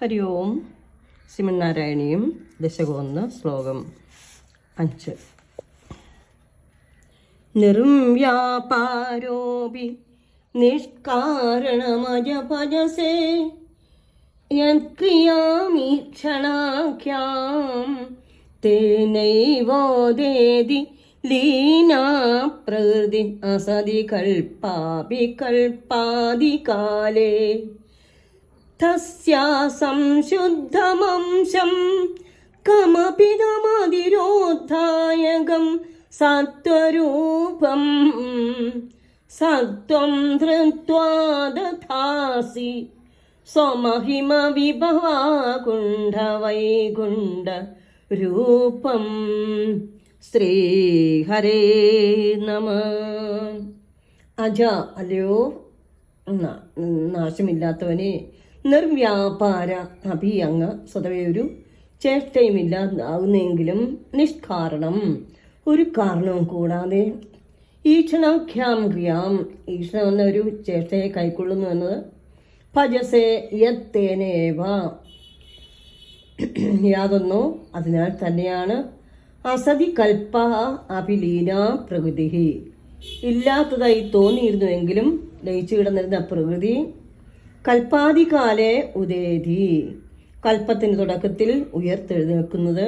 ഹരി ഓം. ശ്രീമന്നാരായണീയം ദശകം 1 ശ്ലോകം 5. നിർവ്യാപാരോപി നിഷ്കാരണമജഭജസേ യത്ക്രിയാമീക്ഷണാഖ്യാം തേനൈവോദേതി ലീനാ പ്രകൃതി അസതി കൽപ്പാപി കൽപ്പാദികാലേ തസ്യാ സംശുദ്ധമംശം കമപി തമതിരോധായകം സത്വരൂപം സത്വം ധൃത്വാ ദധാസി സ്വമഹിമ വിഭവാകുണ്ഠ വൈകുണ്ഠ രൂപം. ശ്രീഹരേ നമഃ. അജ അല്ലയോ നാശമില്ലാത്തവനെ, നിർവ്യാപാര അഭി അങ്ങ് സ്വതവേ ഒരു ചേഷ്ടയുമില്ലാതാവുന്നെങ്കിലും നിഷ്കാരണം ഒരു കാരണവും കൂടാതെ ഈക്ഷണാഖ്യാം ക്രിയാം ഈക്ഷണം എന്ന ഒരു ചേഷ്ടയെ കൈക്കൊള്ളുന്നു എന്നത് ഭജസേ യത്തേനേവ യാതൊന്നോ അതിനാൽ തന്നെയാണ് അസതി കൽപ്പ അഭിലീന പ്രകൃതി ഇല്ലാത്തതായി തോന്നിയിരുന്നുവെങ്കിലും ലയിച്ചു കിടന്നിരുന്ന പ്രകൃതി കൽപ്പാദികാലെ ഉദേതി കൽപ്പത്തിന് തുടക്കത്തിൽ ഉയർത്തെഴുന്നേൽക്കുന്നത്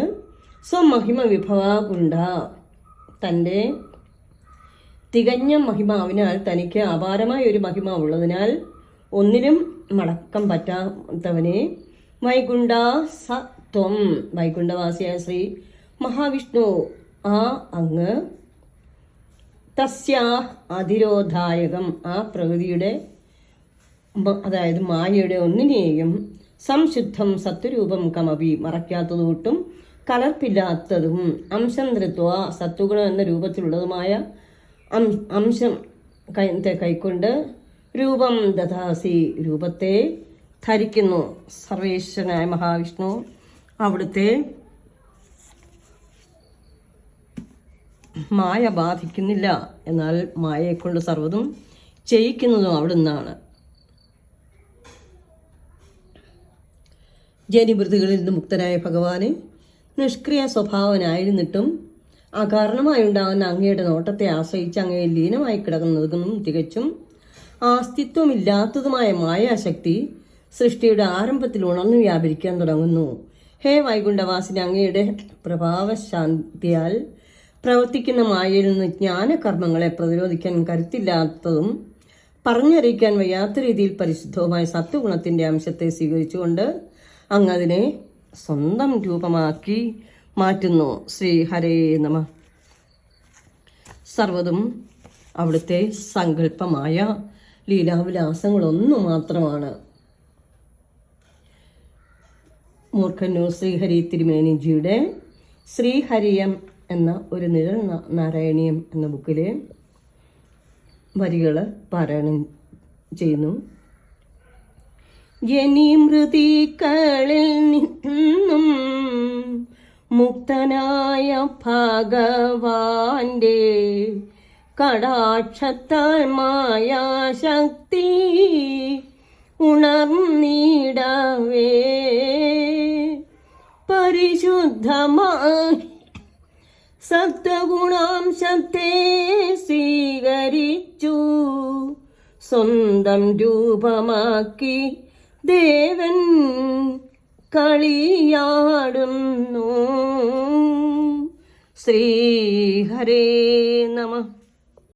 സ്വമഹിമ വിഭവ കുണ്ട തൻ്റെ തികഞ്ഞ മഹിമാവിനാൽ തനിക്ക് അപാരമായ ഒരു മഹിമ ഉള്ളതിനാൽ ഒന്നിനും മടക്കം പറ്റാത്തവനെ വൈകുണ്ഠ സത്വം വൈകുണ്ഠവാസിയായ ശ്രീ മഹാവിഷ്ണു ആ അങ്ങ് തസ്യാ അതിരോധായകം ആ പ്രകൃതിയുടെ അതായത് മായയുടെ ഒന്നിനെയും സംശുദ്ധം സത്വരൂപം കമപി മറയ്ക്കാത്തതൊട്ടും കലർപ്പില്ലാത്തതും അംശം ധൃത്വ സത്വഗുണം എന്ന രൂപത്തിലുള്ളതുമായ അംശം കൈക്കൊണ്ട് രൂപം ദധാസി രൂപത്തെ ധരിക്കുന്നു. സർവേശ്വരനായ മഹാവിഷ്ണു അവിടുത്തെ മായ ബാധിക്കുന്നില്ല, എന്നാൽ മായയെക്കൊണ്ട് സർവ്വതും ചെയ്യിക്കുന്നതും അവിടുന്നാണ്. ജനിവൃത്തികളിൽ നിന്ന് മുക്തനായ ഭഗവാന് നിഷ്ക്രിയ സ്വഭാവനായിരുന്നിട്ടും അകാരണമായി ഉണ്ടാകുന്ന അങ്ങയുടെ നോട്ടത്തെ ആശ്രയിച്ച് അങ്ങയെ ലീനമായി കിടക്കുന്നതും തികച്ചും അസ്തിത്വമില്ലാത്തതുമായ മായാശക്തി സൃഷ്ടിയുടെ ആരംഭത്തിൽ ഉണർന്നു വ്യാപരിക്കാൻ തുടങ്ങുന്നു. ഹേ വൈകുണ്ഠവാസിനി, അങ്ങയുടെ പ്രഭാവശാന്തിയാൽ പ്രവർത്തിക്കുന്ന മായയിൽ നിന്ന് ജ്ഞാനകർമ്മങ്ങളെ പ്രതിരോധിക്കാൻ കരുത്തില്ലാത്തതും പറഞ്ഞറിയിക്കാൻ വയ്യാത്ത രീതിയിൽ പരിശുദ്ധവുമായ സത്വഗുണത്തിന്റെ അംശത്തെ സ്വീകരിച്ചുകൊണ്ട് അങ്ങതിനെ സ്വന്തം രൂപമാക്കി മാറ്റുന്നു. ശ്രീ ഹരേ നമഃ. സർവ്വതും അവിടുത്തെ സങ്കല്പമായ ലീലാവിലാസങ്ങളൊന്നു മാത്രമാണ്. മൂർഖന്നൂർ ശ്രീഹരി തിരുമേനിജിയുടെ ശ്രീഹരിയം എന്ന ഒരു നിഴൽ നാരായണീയം എന്ന ബുക്കിലെ വരികൾ പാരായണം ചെയ്യുന്നു. ജനിമൃതികളിൽ നിന്നും മുക്തനായ ഭഗവാന്റെ കടാക്ഷത്താൽ മായാശക്തി ഉണർന്നിടവേ പരിശുദ്ധമായി സത്വഗുണാംശത്തെ സ്വീകരിച്ചു സ്വന്തം രൂപമാക്കി ദേവൻ കളിയാടുന്നു. ശ്രീ ഹരേ നമഃ.